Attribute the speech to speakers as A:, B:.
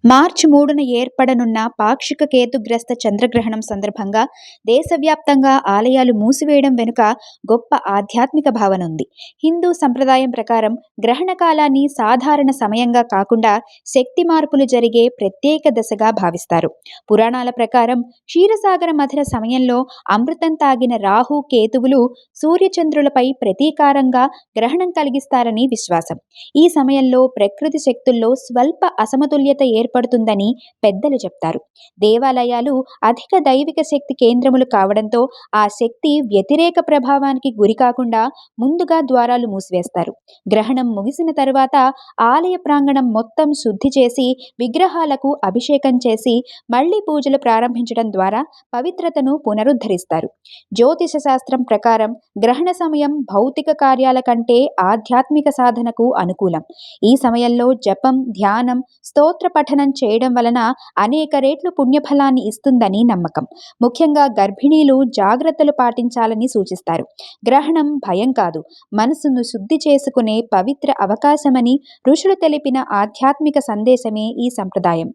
A: మార్చి 3న ఏర్పడనున్న పాక్షిక కేతుగ్రస్త చంద్రగ్రహణం సందర్భంగా దేశవ్యాప్తంగా ఆలయాలు మూసివేయడం వెనుక గొప్ప ఆధ్యాత్మిక భావన ఉంది. హిందూ సంప్రదాయం ప్రకారం గ్రహణ కాలాన్ని సాధారణ సమయంగా కాకుండా శక్తి మార్పులు జరిగే ప్రత్యేక దశగా భావిస్తారు. పురాణాల ప్రకారం క్షీరసాగర మథన సమయంలో అమృతం తాగిన రాహు కేతువులు సూర్యచంద్రులపై ప్రతీకారంగా గ్రహణం కలిగిస్తారని విశ్వాసం. ఈ సమయంలో ప్రకృతి శక్తుల్లో స్వల్ప అసమతుల్యత ఏర్పడుతుందని పెద్దలు చెప్తారు. దేవాలయాలు అధిక దైవిక శక్తి కేంద్రములు కావడంతో ఆ శక్తి వ్యతిరేక ప్రభావానికి గురి కాకుండా ముందుగా ద్వారాలు మూసివేస్తారు. గ్రహణం ముగిసిన తరువాత ఆలయ ప్రాంగణం మొత్తం శుద్ధి చేసి విగ్రహాలకు అభిషేకం చేసి మళ్లీ పూజలు ప్రారంభించడం ద్వారా పవిత్రతను పునరుద్ధరిస్తారు. జ్యోతిష శాస్త్రం ప్రకారం గ్రహణ సమయం భౌతిక కార్యాల కంటే ఆధ్యాత్మిక సాధనకు అనుకూలం. ఈ సమయంలో జపం, ధ్యానం, స్తోత్ర పఠనం చేయడం వలన అనేక రెట్లు పుణ్యఫలాన్ని ఇస్తుందని నమ్మకం. ముఖ్యంగా గర్భిణీలు జాగ్రత్తలు పాటించాలని సూచిస్తారు. గ్రహణం భయం కాదు, మనసును శుద్ధి చేసుకునే పవిత్ర అవకాశమని ఋషులు తెలిపిన ఆధ్యాత్మిక సందేశమే ఈ సంప్రదాయం.